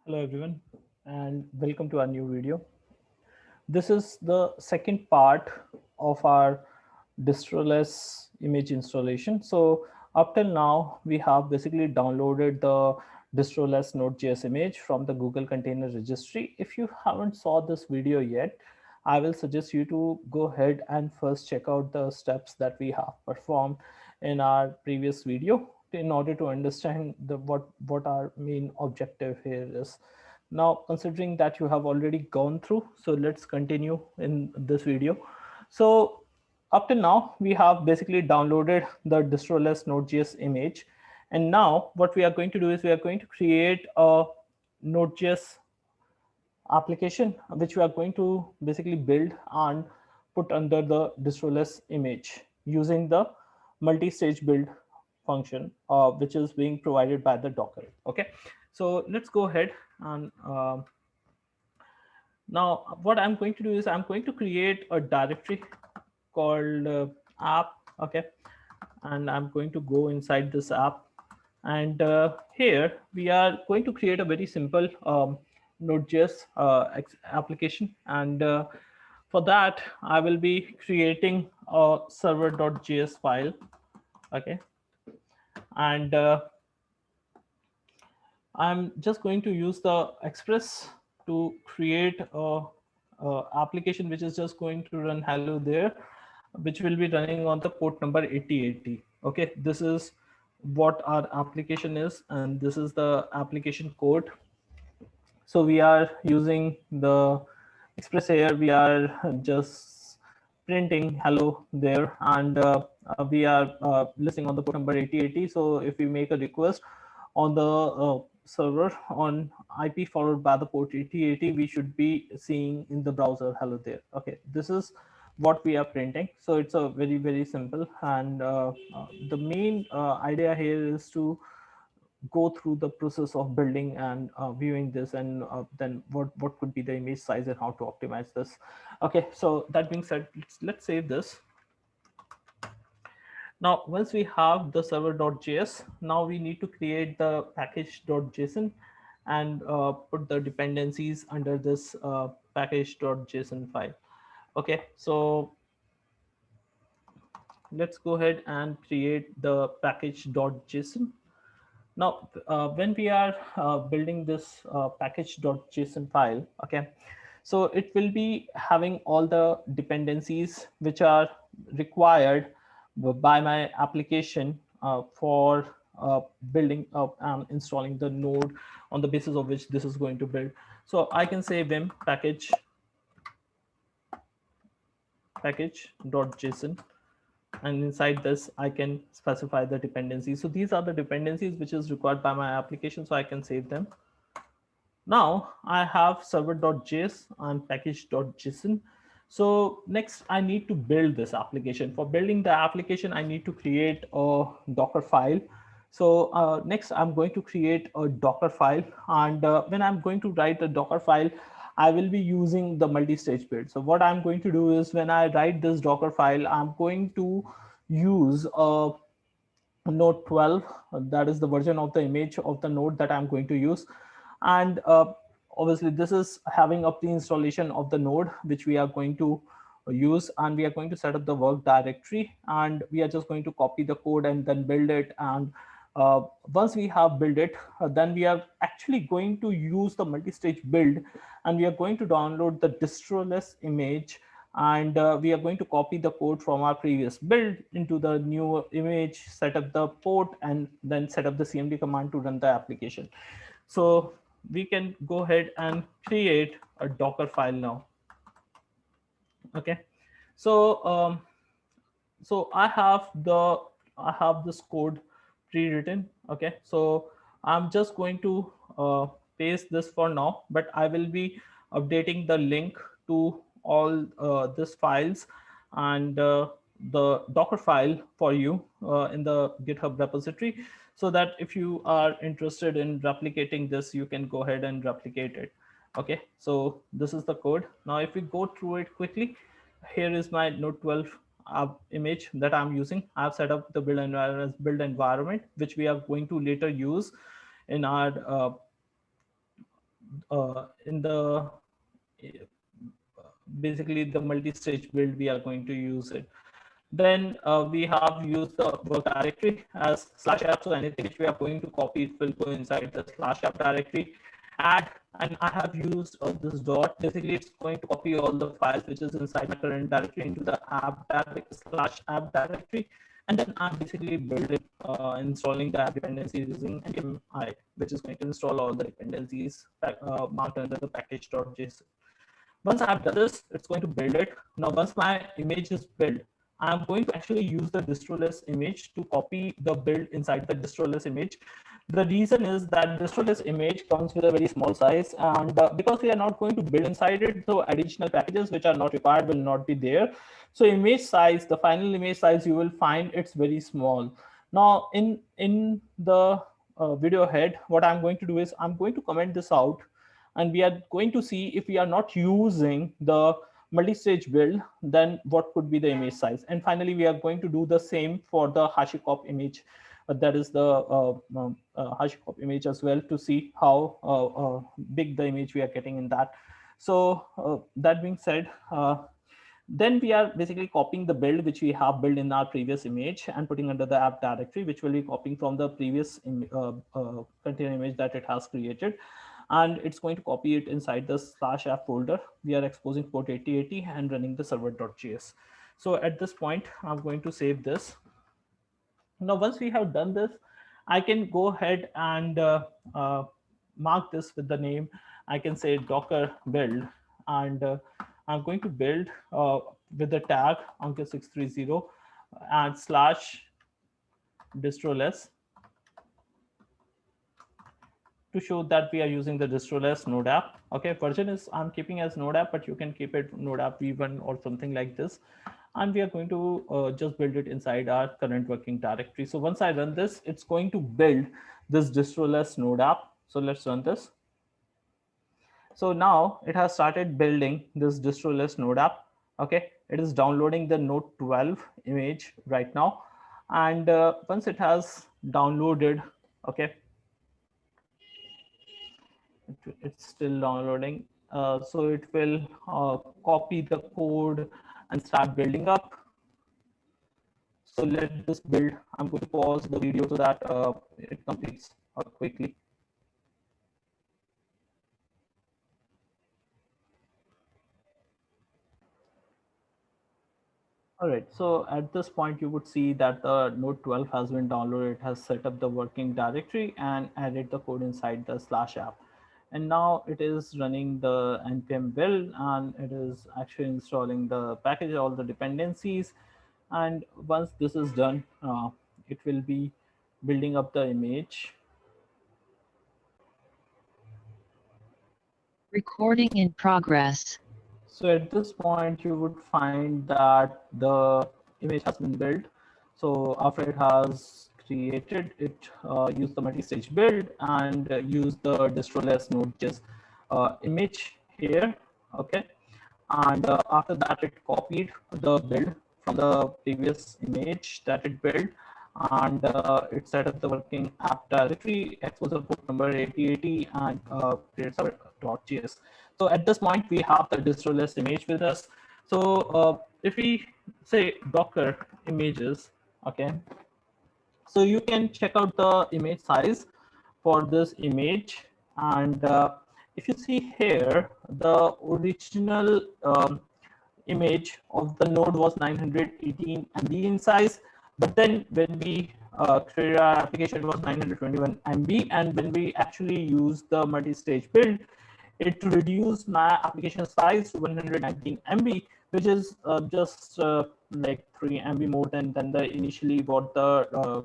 Hello everyone and welcome to our new video. This is the second part of our Distroless image installation. So up till now we have basically downloaded the Distroless Node.js image from the Google Container Registry. If you haven't saw this video yet, I will suggest you to go ahead and first check out the steps that we have performed in our previous video in order to understand what our main objective here is. Now, considering that you have already gone through, so let's continue in this video. So up till now, we have basically downloaded the Distroless Node.js image. And now what we are going to do is we are going to create a Node.js application, which we are going to basically build and put under the Distroless image using the multi-stage build function, which is being provided by the Docker. Okay, so let's go ahead and now what I'm going to do is I'm going to create a directory called app. Okay, and I'm going to go inside this app, and here we are going to create a very simple Node.js application, and for that I will be creating a server.js file. Okay, and I'm just going to use the Express to create a application which is just going to run hello there, which will be running on the port number 8080. Okay, this is what our application is, and this is the application code. So we are using the Express here. We are just printing hello there, and we are listing on the port number 8080. So if we make a request on the server on IP followed by the port 8080, we should be seeing in the browser hello there. Okay, this is what we are printing. So it's a very simple, and the main idea here is to go through the process of building and viewing this, and then what could be the image size and how to optimize this. Okay, so that being said, let's save this. Now once we have the server.js, now we need to create the package.json and put the dependencies under this package.json file. Okay, so let's go ahead and create the package.json. Now, when we are building this package.json file, okay, so it will be having all the dependencies which are required by my application for building up and installing the node on the basis of which this is going to build. So I can say vim package.json, and inside this I can specify the dependencies. So these are the dependencies which is required by my application, so I can save them. Now I have server.js and package.json. So next I need to build this application. For building the application, I need to create a Docker file. So next I'm going to create a Docker file, and when I'm going to write a Docker file, I will be using the multi-stage build. So what I'm going to do is when I write this Docker file, I'm going to use a node 12. That is the version of the image of the node that I'm going to use. And obviously this is having up the installation of the node which we are going to use, and we are going to set up the work directory, and we are just going to copy the code and then build it. And once we have built it, then we are actually going to use the multi-stage build, and we are going to download the Distroless image, and we are going to copy the code from our previous build into the new image, set up the port, and then set up the cmd command to run the application. So we can go ahead and create a Docker file now. Okay, so so I have this code pre-written. Okay, so I'm just going to paste this for now, but I will be updating the link to all these files and the Docker file for you in the GitHub repository, so that if you are interested in replicating this, you can go ahead and replicate it. Okay, so this is the code. Now if we go through it quickly, here is my node 12 image that I'm using. I've set up the build environment, which we are going to later use in our in the basically the multi-stage build, we are going to use it. Then we have used the work directory as /app. So anything which we are going to copy, it will go inside the /app directory. Add, and I have used this dot. Basically, it's going to copy all the files which is inside my current directory into the app /app directory. And then I'm basically building, installing the app dependencies using npmi, which is going to install all the dependencies marked under the package.json. Once I've done this, it's going to build it. Now, once my image is built, I'm going to actually use the Distroless image to copy the build inside the Distroless image. The reason is that Distroless image comes with a very small size, and because we are not going to build inside it, so additional packages which are not required will not be there. So image size, the final image size, you will find it's very small. Now, in the video head, what I'm going to do is I'm going to comment this out, and we are going to see if we are not using the multi-stage build, then what could be the image size. And finally, we are going to do the same for the HashiCorp image. That is the HashiCorp image as well, to see how big the image we are getting in that. So that being said, then we are basically copying the build which we have built in our previous image and putting under the app directory, which will be copying from the previous container image that it has created. And it's going to copy it inside the /app folder. We are exposing port 8080 and running the server.js. So at this point, I'm going to save this. Now, once we have done this, I can go ahead and mark this with the name. I can say Docker build, and I'm going to build with the tag Ankit630 and /distroless to show that we are using the Distroless node app. Okay, version is I'm keeping as node app, but you can keep it node app v1 or something like this. And we are going to just build it inside our current working directory. So once I run this, it's going to build this Distroless node app. So let's run this. So now it has started building this Distroless node app. Okay, it is downloading the Node 12 image right now. And once it has downloaded, okay, it's still downloading. So it will copy the code and start building up. So let this build. I'm going to pause the video so that it completes quickly. All right, so at this point, you would see that the Node 12 has been downloaded. It has set up the working directory and added the code inside the /app. And now it is running the npm build, and it is actually installing the package, all the dependencies. And once this is done, it will be building up the image. Recording in progress. So at this point, you would find that the image has been built. So after it has created, it used the multi-stage build and used the Distroless Node.js image here. Okay. And after that, it copied the build from the previous image that it built, and it set up the working app directory, exposure port number 8080, and creates our .js. So at this point, we have the Distroless image with us. So if we say Docker images, okay, so you can check out the image size for this image. And if you see here, the original image of the node was 918 MB in size. But then when we created our application, it was 921 MB. And when we actually used the multi-stage build, it reduced my application size to 119 MB, which is just like 3 MB more than the initially what the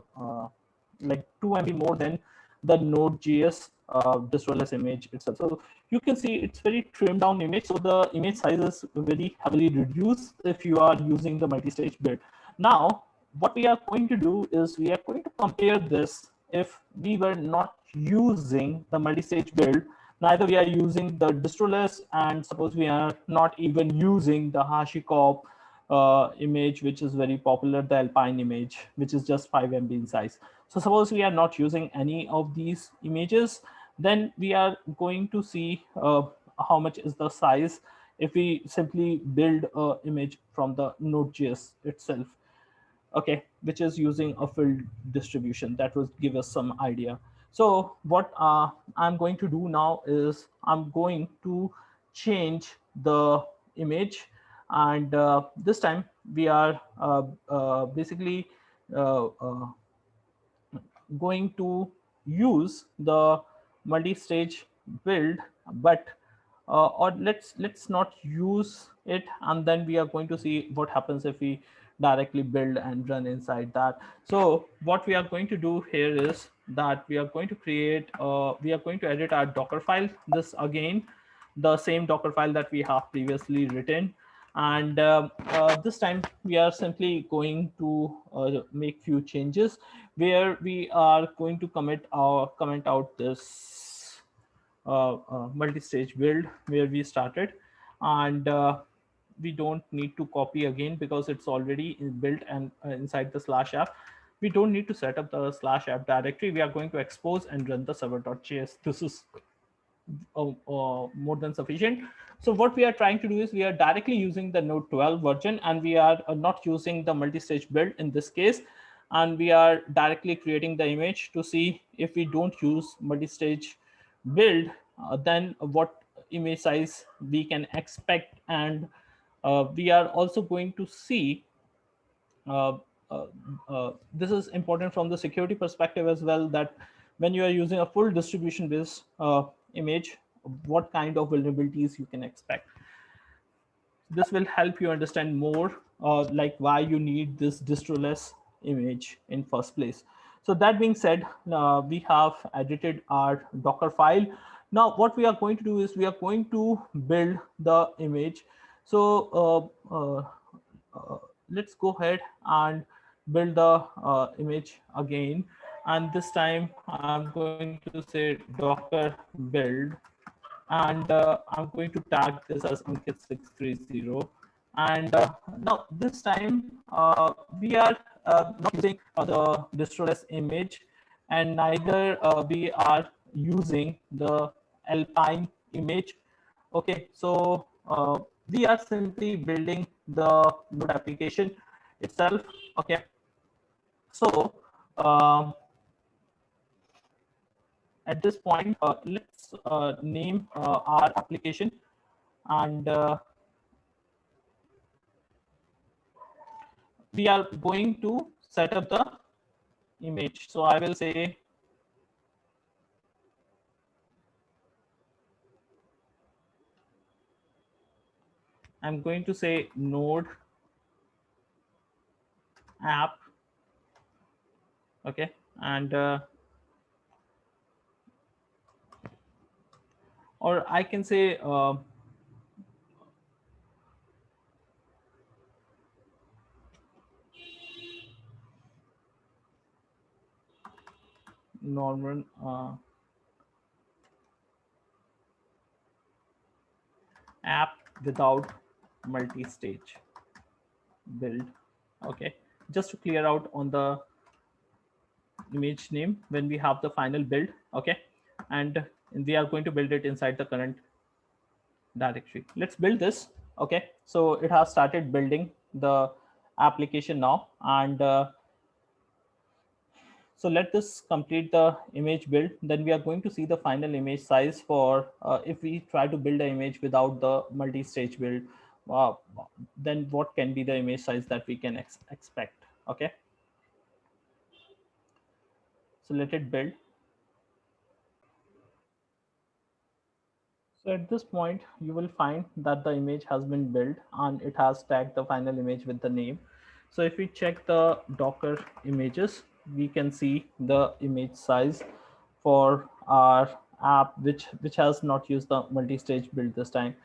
like 2 MB more than the Node.js Distroless image itself. So you can see it's very trimmed down image. So the image size is very heavily reduced if you are using the multi-stage build. Now, what we are going to do is we are going to compare this if we were not using the multi-stage build. Neither we are using the Distroless, and suppose we are not even using the HashiCorp image, which is very popular, the ALPINE image, which is just 5 MB in size. So suppose we are not using any of these images, Then we are going to see how much is the size if we simply build a image from the Node.js itself, okay, which is using a filled distribution. That will give us some idea. So what I'm going to do now is I'm going to change the image, and this time we are basically uh, uh, going to use the multi-stage build, but or let's not use it, and then we are going to see what happens if we directly build and run inside that. So what we are going to do here is that we are going to create we are going to edit our Docker file, this again the same Docker file that we have previously written. And this time we are simply going to make few changes where we are going to comment out this multi-stage build where we started, and we don't need to copy again because it's already built and inside the slash app. We don't need to set up the slash app directory. We are going to expose and run the server.js. This is more than sufficient. So what we are trying to do is we are directly using the Node 12 version, and we are not using the multi-stage build in this case. And we are directly creating the image to see if we don't use multi-stage build, then what image size we can expect. And we are also going to see uh, uh, this is important from the security perspective as well, that when you are using a full distribution based image, what kind of vulnerabilities you can expect. This will help you understand more like why you need this distroless image in first place. So that being said, we have edited our Docker file. Now what we are going to do is we are going to build the image. So let's go ahead and build the image again, and this time I'm going to say Docker build, and I'm going to tag this as Ankit630. And now this time we are not using the distroless image, and neither we are using the Alpine image. Okay, so we are simply building the node application itself. Okay, so um, at this point, let's name our application, and we are going to set up the image. So I will say I'm going to say node app. Okay, and or I can say normal app without multi-stage build. Okay, just to clear out on the image name when we have the final build. Okay, and we are going to build it inside the current directory. Let's build this. Okay, so it has started building the application now, and so let this complete the image build. Then we are going to see the final image size for if we try to build an image without the multi-stage build, uh, then what can be the image size that we can expect. Okay, so let it build. So at this point, you will find that the image has been built and it has tagged the final image with the name. So if we check the Docker images, we can see the image size for our app, which has not used the multi-stage build this time.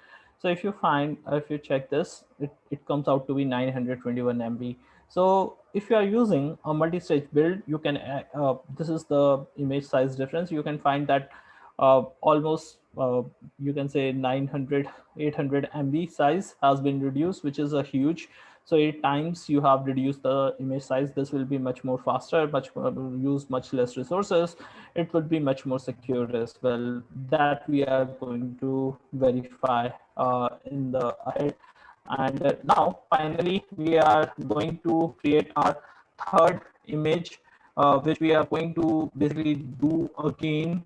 So if you find, if you check this, it comes out to be 921 MB. So if you are using a multi-stage build, you can, this is the image size difference. You can find that almost you can say 900 800 MB size has been reduced, which is a huge. So 8 times you have reduced the image size. This will be much more faster, much more, use much less resources. It would be much more secure as well. That we are going to verify in the ahead. And now finally we are going to create our third image, which we are going to basically do again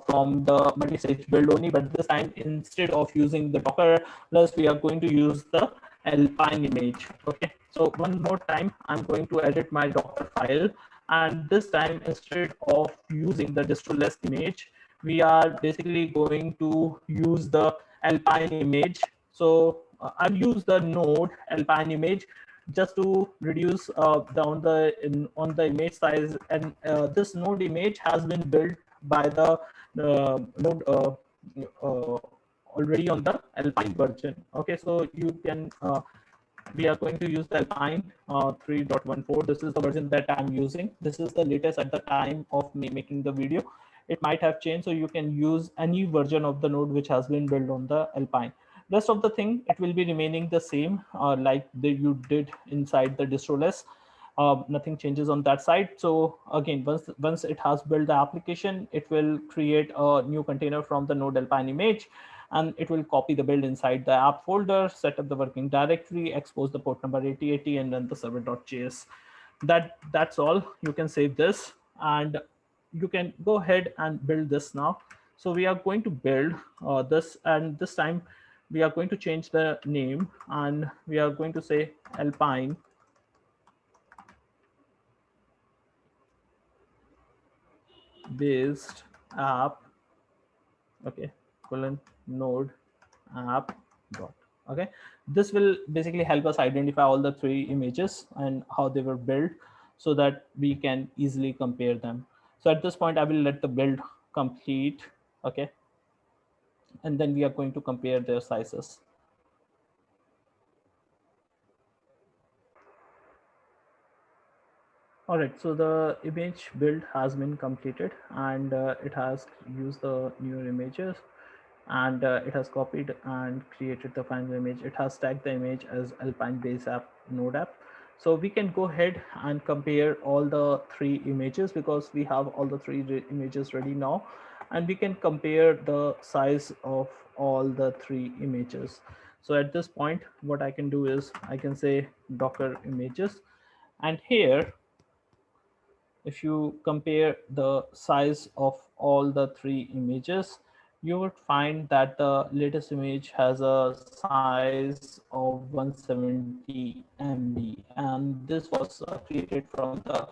from the multi-stage build only, but this time instead of using the Docker plus, we are going to use the Alpine image. Okay, so one more time I'm going to edit my Docker file, and this time instead of using the Distroless image, we are basically going to use the Alpine image. So I'll use the node Alpine image just to reduce down on the image size. And this node image has been built by the node uh, already on the Alpine version. Okay, so you can we are going to use the Alpine 3.14. This is the version that I'm using. This is the latest at the time of me making the video. It might have changed, so you can use any version of the node which has been built on the Alpine. Rest of the thing, it will be remaining the same like you did inside the Distroless. Nothing changes on that side. So again, once it has built the application, it will create a new container from the node Alpine image, and it will copy the build inside the app folder, set up the working directory, expose the port number 8080, and then the server.js. That's all. You can save this, and you can go ahead and build this now. So we are going to build this, and this time we are going to change the name, and we are going to say Alpine based app, okay, colon node app dot. Okay, this will basically help us identify all the three images and how they were built, so that we can easily compare them. So at this point I will let the build complete. Okay, and then we are going to compare their sizes. All right, so the image build has been completed, and it has used the newer images, and it has copied and created the final image. It has tagged the image as Alpine base app node app. So we can go ahead and compare all the three images, because we have all the three images ready now, and we can compare the size of all the three images. So at this point, what I can do is I can say Docker images, and here if you compare the size of all the three images, you would find that the latest image has a size of 170 MB, and this was created from the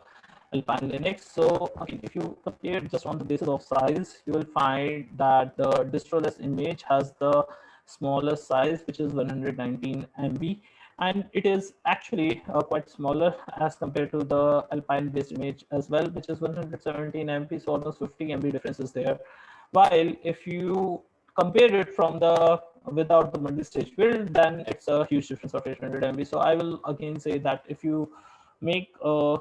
Alpine Linux. So again, if you compare just on the basis of size, you will find that the Distroless image has the smallest size, which is 119 MB, and it is actually quite smaller as compared to the Alpine based image as well, which is 117 MB, so almost 50 MB difference is there. While if you compare it from the without the multi-stage build, then it's a huge difference of 800 MB. So I will again say that if you make a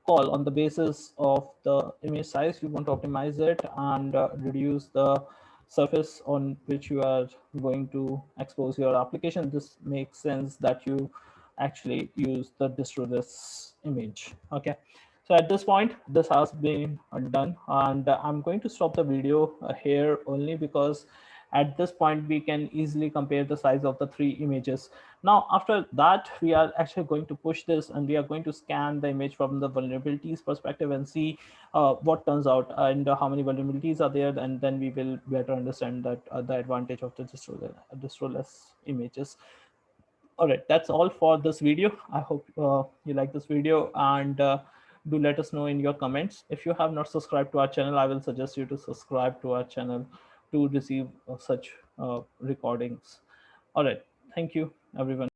call on the basis of the image size, you want to optimize it and reduce the surface on which you are going to expose your application, this makes sense that you actually use the Distroless image. Okay, so at this point this has been done, and I'm going to stop the video here only because at this point we can easily compare the size of the three images. Now after that, we are actually going to push this, and we are going to scan the image from the vulnerabilities perspective and see what turns out and how many vulnerabilities are there, and then we will better understand that the advantage of the Distroless images. All right, that's all for this video. I hope you like this video, and do let us know in your comments. If you have not subscribed to our channel, I will suggest you to subscribe to our channel to receive such recordings. All right, thank you everyone.